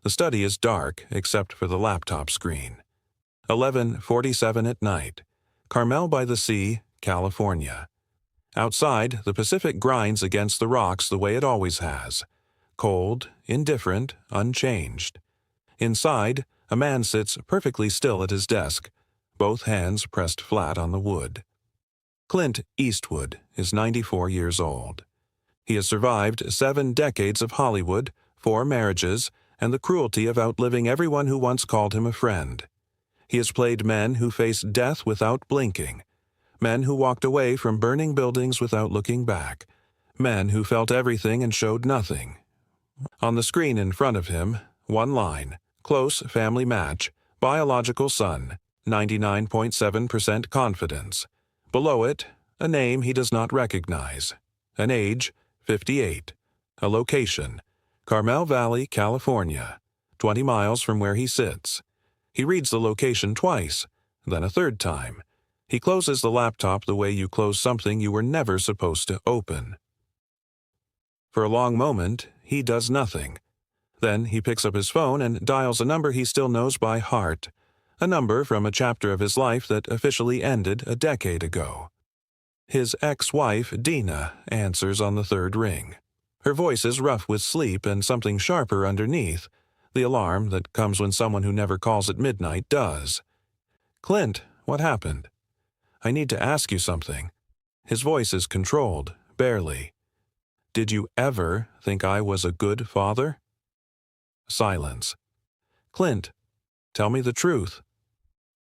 The study is dark except for the laptop screen. 11:47 at night. Carmel by the Sea, California. Outside, the Pacific grinds against the rocks the way it always has. Cold, indifferent, unchanged. Inside, a man sits perfectly still at his desk, both hands pressed flat on the wood. Clint Eastwood is 94 years old. He has survived 7 decades of Hollywood, 4 marriages, and the cruelty of outliving everyone who once called him a friend. He has played men who faced death without blinking, men who walked away from burning buildings without looking back, men who felt everything and showed nothing. On the screen in front of him, one line, close family match, biological son, 99.7% confidence. Below it, a name he does not recognize. An age, 58. A location, Carmel Valley, California, 20 miles from where he sits. He reads the location twice, then a third time. He closes the laptop the way you close something you were never supposed to open. For a long moment, he does nothing. Then he picks up his phone and dials a number he still knows by heart, a number from a chapter of his life that officially ended a decade ago. His ex-wife, Dina, answers on the third ring. Her voice is rough with sleep and something sharper underneath, the alarm that comes when someone who never calls at midnight does. "Clint, what happened? I need to ask you something." His voice is controlled, barely. "Did you ever think I was a good father?" Silence. "Clint, tell me the truth."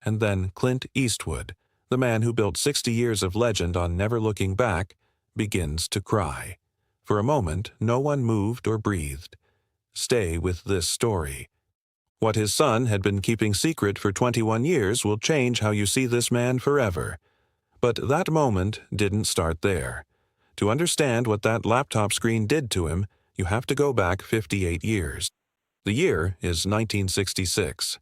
And then Clint Eastwood, the man who built 60 years of legend on never looking back, begins to cry. For a moment, no one moved or breathed. Stay with this story. What his son had been keeping secret for 21 years will change how you see this man forever. But that moment didn't start there. To understand what that laptop screen did to him, you have to go back 58 years. The year is 1966.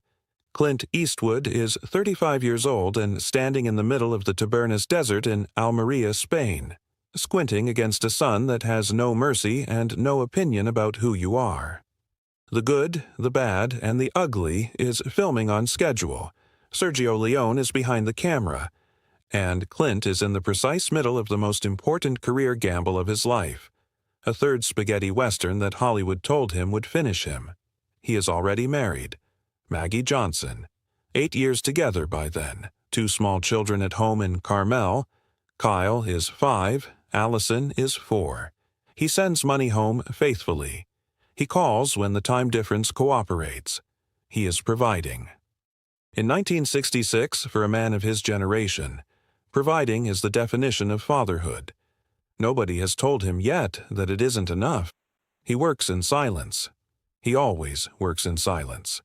Clint Eastwood is 35 years old and standing in the middle of the Tabernas Desert in Almeria, Spain, squinting against a sun that has no mercy and no opinion about who you are. The good, the bad, and the ugly is filming on schedule. Sergio Leone is behind the camera, and Clint is in the precise middle of the most important career gamble of his life, a third spaghetti western that Hollywood told him would finish him. He is already married. Maggie Johnson. 8 years together by then. 2 small children at home in Carmel. Kyle is 5. Allison is 4. He sends money home faithfully. He calls when the time difference cooperates. He is providing. In 1966, for a man of his generation, providing is the definition of fatherhood. Nobody has told him yet that it isn't enough. He works in silence. He always works in silence.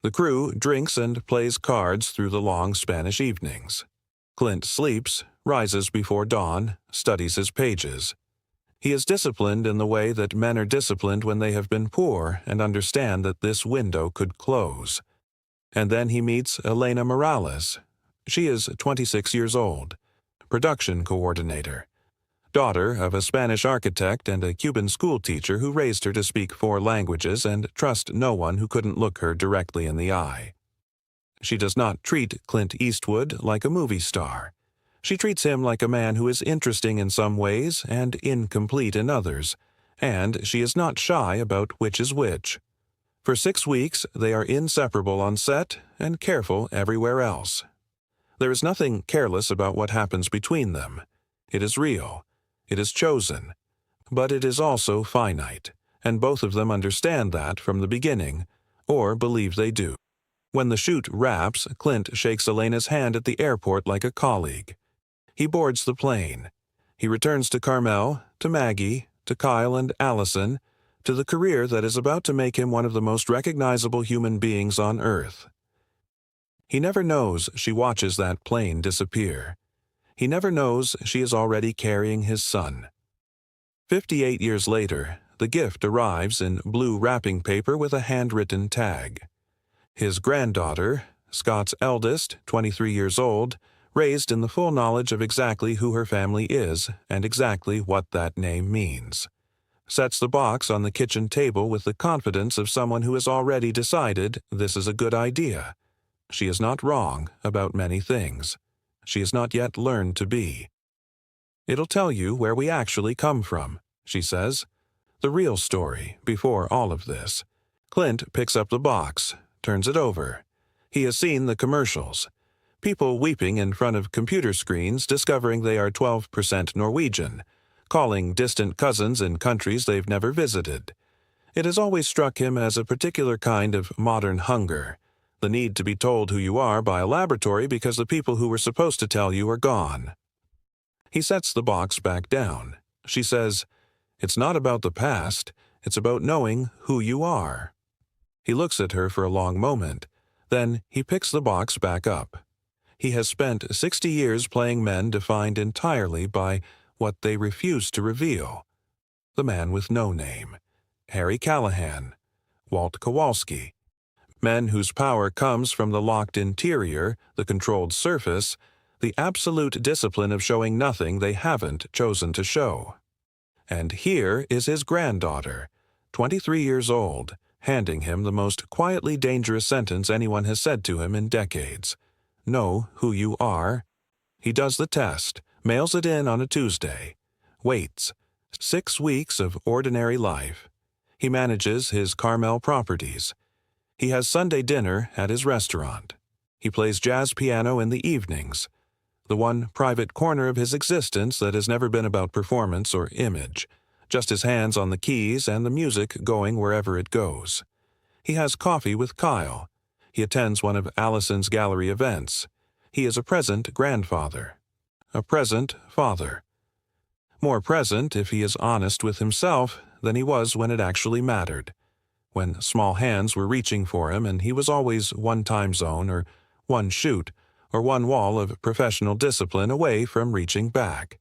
The crew drinks and plays cards through the long Spanish evenings. Clint sleeps, rises before dawn, studies his pages. He is disciplined in the way that men are disciplined when they have been poor and understand that this window could close. And then he meets Elena Morales. She is 26 years old, production coordinator, daughter of a Spanish architect and a Cuban schoolteacher who raised her to speak 4 languages and trust no one who couldn't look her directly in the eye. She does not treat Clint Eastwood like a movie star. She treats him like a man who is interesting in some ways and incomplete in others, and she is not shy about which is which. For 6 weeks, they are inseparable on set and careful everywhere else. There is nothing careless about what happens between them. It is real. It is chosen. But it is also finite, and both of them understand that from the beginning, or believe they do. When the shoot wraps, Clint shakes Elena's hand at the airport like a colleague. He boards the plane. He returns to Carmel, to Maggie, to Kyle and Allison, to the career that is about to make him one of the most recognizable human beings on Earth. He never knows she watches that plane disappear. He never knows she is already carrying his son. 58 years later, the gift arrives in blue wrapping paper with a handwritten tag. His granddaughter, Scott's eldest, 23 years old, raised in the full knowledge of exactly who her family is and exactly what that name means. sets the box on the kitchen table with the confidence of someone who has already decided this is a good idea. She is not wrong about many things. She has not yet learned to be. "It'll tell you where we actually come from," she says. "The real story before all of this." Clint picks up the box, turns it over. He has seen the commercials. People weeping in front of computer screens discovering they are 12% Norwegian, calling distant cousins in countries they've never visited. It has always struck him as a particular kind of modern hunger, the need to be told who you are by a laboratory because the people who were supposed to tell you are gone. He sets the box back down. She says, "It's not about the past, it's about knowing who you are." He looks at her for a long moment. Then he picks the box back up. He has spent 60 years playing men defined entirely by what they refuse to reveal. The man with no name, Harry Callahan, Walt Kowalski. Men whose power comes from the locked interior, the controlled surface, the absolute discipline of showing nothing they haven't chosen to show. And here is his granddaughter, 23 years old, handing him the most quietly dangerous sentence anyone has said to him in decades. Know who you are. He does the test, mails it in on a Tuesday. Waits. 6 weeks of ordinary life. He manages his Carmel properties. He has Sunday dinner at his restaurant. He plays jazz piano in the evenings, the one private corner of his existence that has never been about performance or image, just his hands on the keys and the music going wherever it goes. He has coffee with Kyle. He attends one of Allison's gallery events. He is a present grandfather. A present father. More present, if he is honest with himself, than he was when it actually mattered, when small hands were reaching for him and he was always one time zone or one shoot or one wall of professional discipline away from reaching back.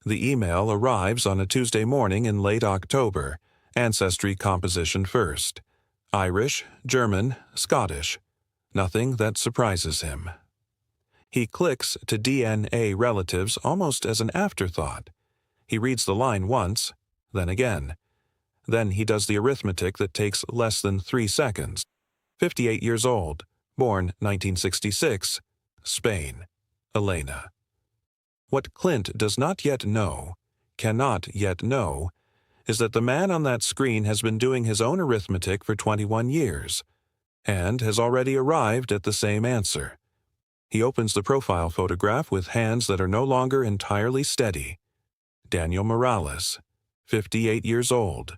The email arrives on a Tuesday morning in late October, ancestry composition first. Irish, German, Scottish. Nothing that surprises him. He clicks to DNA relatives almost as an afterthought. He reads the line once, then again. Then he does the arithmetic that takes less than 3 seconds. 58 years old, born 1966, Spain. Elena. What Clint does not yet know, cannot yet know, is that the man on that screen has been doing his own arithmetic for 21 years, and has already arrived at the same answer. He opens the profile photograph with hands that are no longer entirely steady. Daniel Morales, 58 years old.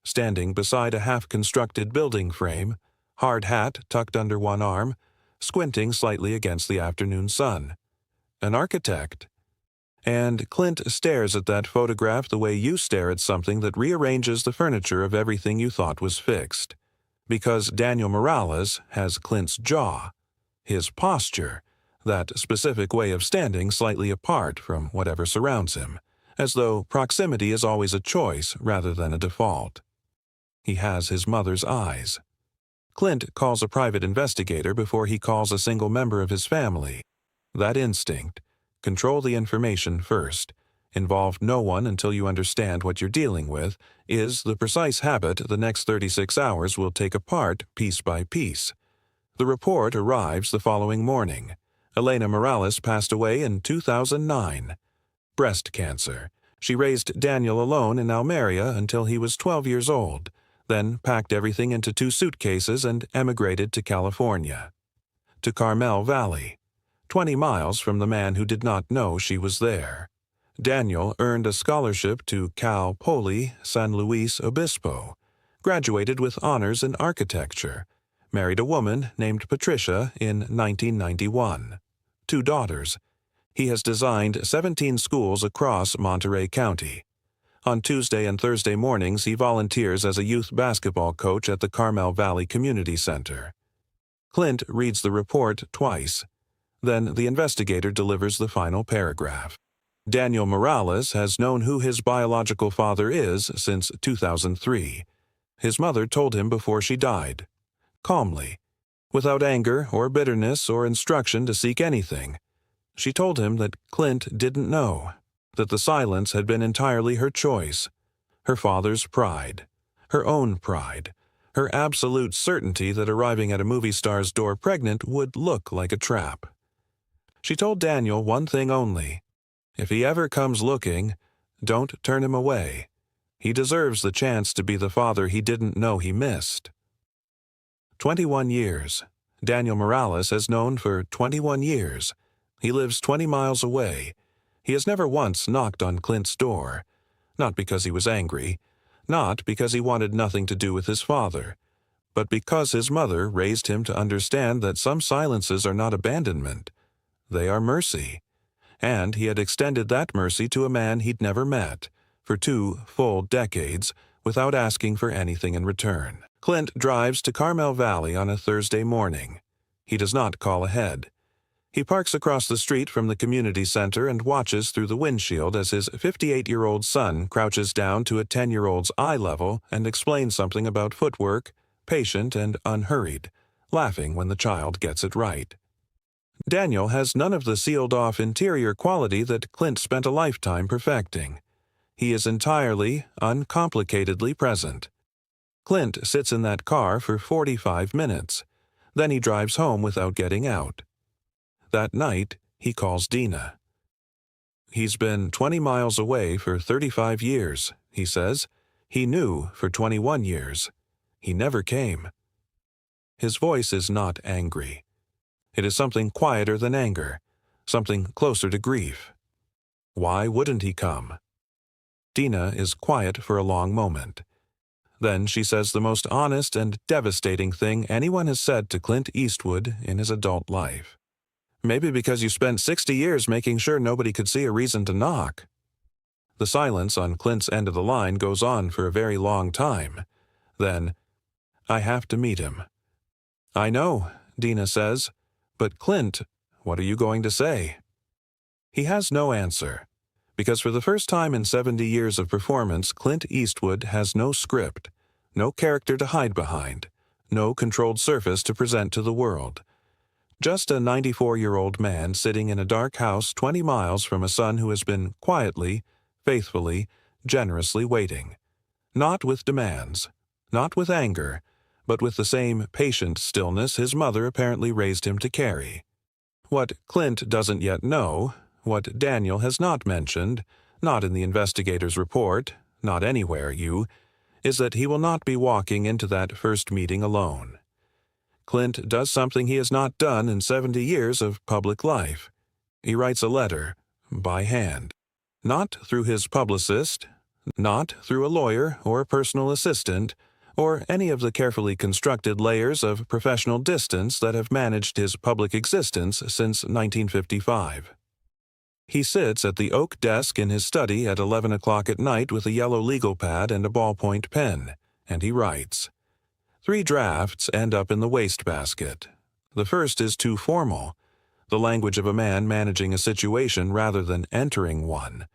Standing beside a half-constructed building frame, hard hat tucked under one arm, squinting slightly against the afternoon sun. An architect. And Clint stares at that photograph the way you stare at something that rearranges the furniture of everything you thought was fixed. Because Daniel Morales has Clint's jaw, his posture, that specific way of standing slightly apart from whatever surrounds him, as though proximity is always a choice rather than a default. He has his mother's eyes. Clint calls a private investigator before he calls a single member of his family. That instinct, control the information first, involve no one until you understand what you're dealing with, is the precise habit the next 36 hours will take apart piece by piece. The report arrives the following morning. Elena Morales passed away in 2009. Breast cancer. She raised Daniel alone in Almeria until he was 12 years old, then packed everything into 2 suitcases and emigrated to California. To Carmel Valley, 20 miles from the man who did not know she was there. Daniel earned a scholarship to Cal Poly San Luis Obispo, graduated with honors in architecture, married a woman named Patricia in 1991. 2 daughters. He has designed 17 schools across Monterey County. On Tuesday and Thursday mornings, he volunteers as a youth basketball coach at the Carmel Valley Community Center. Clint reads the report twice. Then the investigator delivers the final paragraph. Daniel Morales has known who his biological father is since 2003. His mother told him before she died. Calmly, without anger or bitterness or instruction to seek anything. She told him that Clint didn't know, that the silence had been entirely her choice. her father's pride, her own pride, her absolute certainty that arriving at a movie star's door pregnant would look like a trap. She told Daniel one thing only: if he ever comes looking, don't turn him away. He deserves the chance to be the father he didn't know he missed. 21 years. Daniel Morales has known for 21 years. He lives 20 miles away. He has never once knocked on Clint's door. Not because he was angry, not because he wanted nothing to do with his father, but because his mother raised him to understand that some silences are not abandonment. They are mercy. And he had extended that mercy to a man he'd never met, for 2 full decades, without asking for anything in return. Clint drives to Carmel Valley on a Thursday morning. He does not call ahead. He parks across the street from the community center and watches through the windshield as his 58-year-old son crouches down to a 10-year-old's eye level and explains something about footwork, patient and unhurried, laughing when the child gets it right. Daniel has none of the sealed-off interior quality that Clint spent a lifetime perfecting. He is entirely, uncomplicatedly present. Clint sits in that car for 45 minutes. Then he drives home without getting out. That night, he calls Dina. He's been 20 miles away for 35 years, he says. He knew for 21 years. He never came. His voice is not angry. It is something quieter than anger, something closer to grief. Why wouldn't he come? Dina is quiet for a long moment. Then she says the most honest and devastating thing anyone has said to Clint Eastwood in his adult life. Maybe because you spent 60 years making sure nobody could see a reason to knock. The silence on Clint's end of the line goes on for a very long time. Then, I have to meet him. I know, Dina says, but Clint, what are you going to say? He has no answer. Because for the first time in 70 years of performance, Clint Eastwood has no script, no character to hide behind, no controlled surface to present to the world. Just a 94-year-old man sitting in a dark house 20 miles from a son who has been quietly, faithfully, generously waiting. Not with demands, not with anger, but with the same patient stillness his mother apparently raised him to carry. What Clint doesn't yet know, what Daniel has not mentioned, not in the investigator's report, not anywhere, is that he will not be walking into that first meeting alone. Clint does something he has not done in 70 years of public life. He writes a letter, by hand. Not through his publicist, not through a lawyer or a personal assistant, or any of the carefully constructed layers of professional distance that have managed his public existence since 1955. He sits at the oak desk in his study at 11 o'clock at night with a yellow legal pad and a ballpoint pen, and he writes. 3 drafts end up in the wastebasket. The first is too formal, the language of a man managing a situation rather than entering one.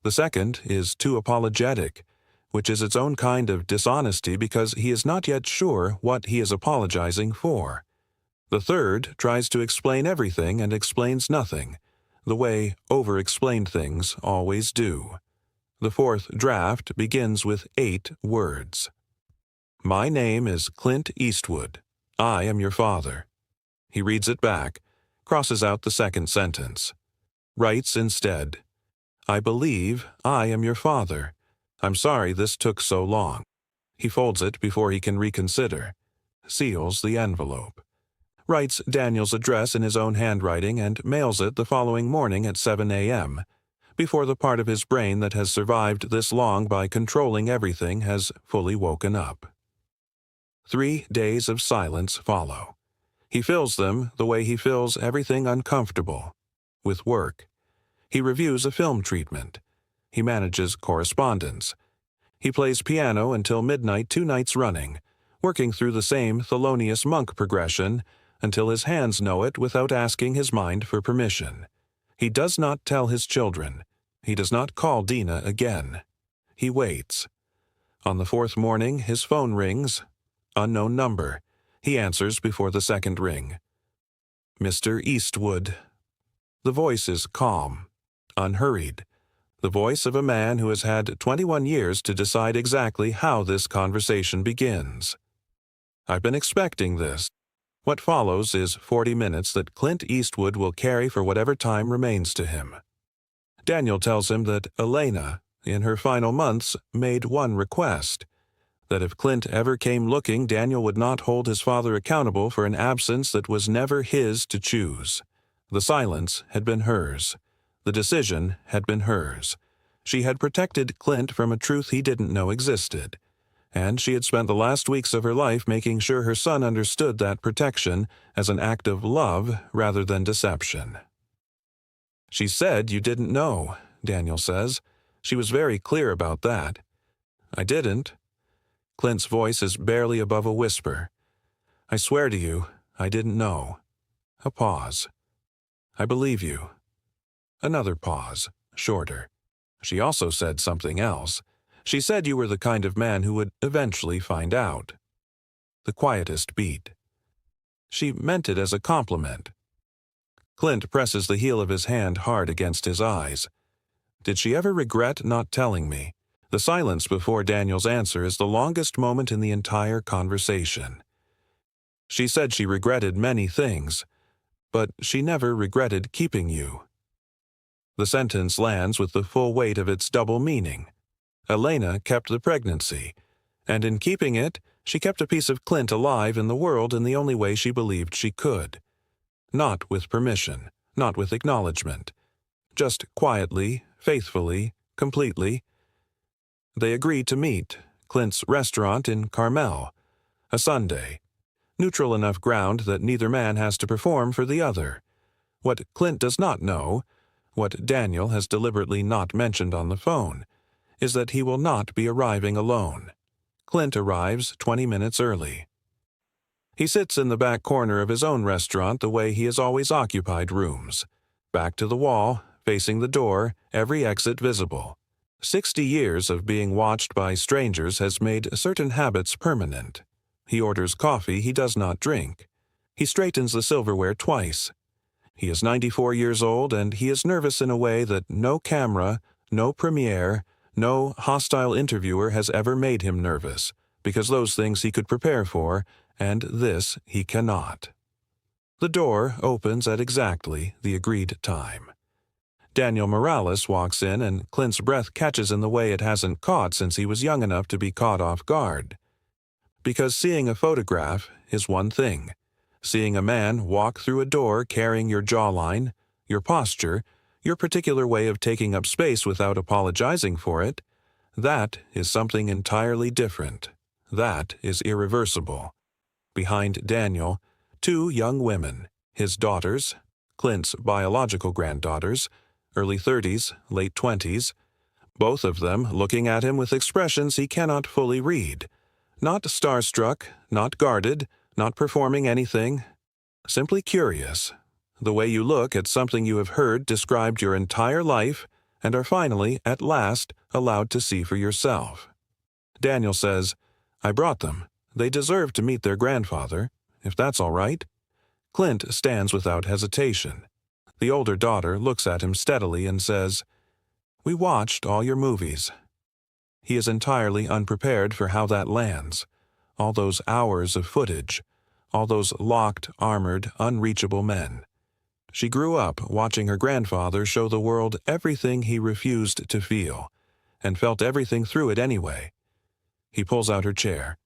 The second is too apologetic, which is its own kind of dishonesty because he is not yet sure what he is apologizing for. The third tries to explain everything and explains nothing, the way over-explained things always do. The fourth draft begins with 8 words. My name is Clint Eastwood. I am your father. He reads it back, crosses out the second sentence. Writes instead, I believe I am your father. I'm sorry this took so long. He folds it before he can reconsider. Seals the envelope. Writes Daniel's address in his own handwriting and mails it the following morning at 7 a.m., before the part of his brain that has survived this long by controlling everything has fully woken up. 3 days of silence follow. He fills them the way he fills everything uncomfortable, with work. He reviews a film treatment. He manages correspondence. He plays piano until midnight 2 nights running, working through the same Thelonious Monk progression until his hands know it without asking his mind for permission. He does not tell his children. He does not call Dina again. He waits. On the 4th morning, his phone rings. Unknown number. He answers before the second ring. Mr. Eastwood. The voice is calm, unhurried, The voice of a man who has had 21 years to decide exactly how this conversation begins. I've been expecting this. What follows is 40 minutes that Clint Eastwood will carry for whatever time remains to him. Daniel tells him that Elena, in her final months, made one request, that if Clint ever came looking, Daniel would not hold his father accountable for an absence that was never his to choose. The silence had been hers. The decision had been hers. She had protected Clint from a truth he didn't know existed, and she had spent the last weeks of her life making sure her son understood that protection as an act of love rather than deception. "She said you didn't know," Daniel says. "She was very clear about that." "I didn't." Clint's voice is barely above a whisper. "I swear to you, I didn't know." A pause. "I believe you." Another pause, shorter. "She also said something else. She said you were the kind of man who would eventually find out." The quietest beat. "She meant it as a compliment." Clint presses the heel of his hand hard against his eyes. "Did she ever regret not telling me?" The silence before Daniel's answer is the longest moment in the entire conversation. "She said she regretted many things, but she never regretted keeping you." The sentence lands with the full weight of its double meaning. Elena kept the pregnancy, and in keeping it, she kept a piece of Clint alive in the world in the only way she believed she could. Not with permission, not with acknowledgement. Just quietly, faithfully, completely. They agreed to meet, Clint's restaurant in Carmel, a Sunday. Neutral enough ground that neither man has to perform for the other. What Clint does not know, what Daniel has deliberately not mentioned on the phone, is that he will not be arriving alone. Clint arrives 20 minutes early. He sits in the back corner of his own restaurant the way he has always occupied rooms. Back to the wall, facing the door, every exit visible. 60 years of being watched by strangers has made certain habits permanent. He orders coffee he does not drink. He straightens the silverware twice. He is 94 years old, and he is nervous in a way that no camera, no premiere, no hostile interviewer has ever made him nervous, because those things he could prepare for, and this he cannot. The door opens at exactly the agreed time. Daniel Morales walks in, and Clint's breath catches in the way it hasn't caught since he was young enough to be caught off guard. Because seeing a photograph is one thing. Seeing a man walk through a door carrying your jawline, your posture, your particular way of taking up space without apologizing for it, that is something entirely different. That is irreversible. Behind Daniel, two young women, his daughters, Clint's biological granddaughters, early 30s, late 20s, both of them looking at him with expressions he cannot fully read. Not starstruck, not guarded, not performing anything, simply curious. The way you look at something you have heard described your entire life and are finally, at last, allowed to see for yourself. Daniel says, "I brought them. They deserve to meet their grandfather, if that's all right." Clint stands without hesitation. The older daughter looks at him steadily and says, "We watched all your movies." He is entirely unprepared for how that lands. All those hours of footage, all those locked, armored, unreachable men. She grew up watching her grandfather show the world everything he refused to feel, and felt everything through it anyway. He pulls out her chair.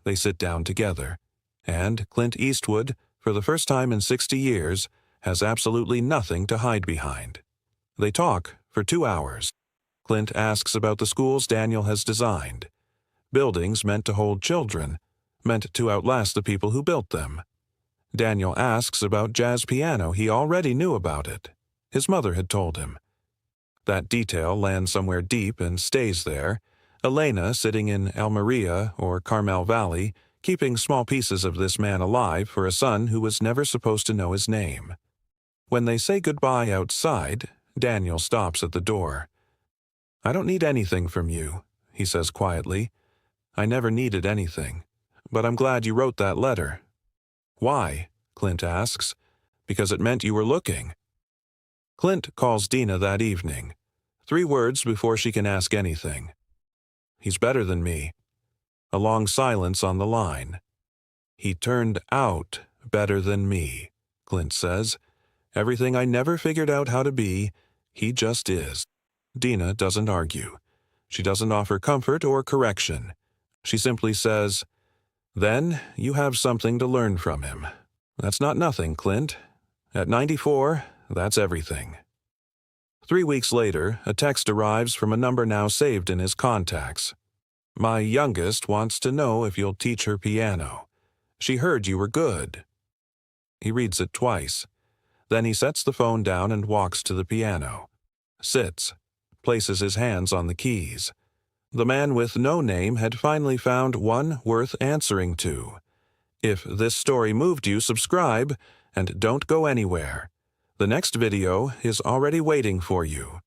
They sit down together, and Clint Eastwood, for the first time in 60 years, has absolutely nothing to hide behind. They talk for 2 hours. Clint asks about the schools Daniel has designed. Buildings meant to hold children, meant to outlast the people who built them. Daniel asks about jazz piano. He already knew about it. His mother had told him. That detail lands somewhere deep and stays there. Elena sitting in Almeria or Carmel Valley, keeping small pieces of this man alive for a son who was never supposed to know his name. When they say goodbye outside, Daniel stops at the door. "I don't need anything from you," he says quietly. "I never needed anything. But I'm glad you wrote that letter." "Why?" Clint asks. "Because it meant you were looking." Clint calls Dina that evening. 3 words before she can ask anything. He's better than me. A long silence on the line. He turned out better than me, Clint says. Everything I never figured out how to be, he just is. Dina doesn't argue. She doesn't offer comfort or correction. She simply says, "Then you have something to learn from him. That's not nothing, Clint. At 94, that's everything." 3 weeks later, a text arrives from a number now saved in his contacts. "My youngest wants to know if you'll teach her piano. She heard you were good." He reads it twice. Then he sets the phone down and walks to the piano. Sits. Places his hands on the keys. The man with no name had finally found one worth answering to. If this story moved you, subscribe and don't go anywhere. The next video is already waiting for you.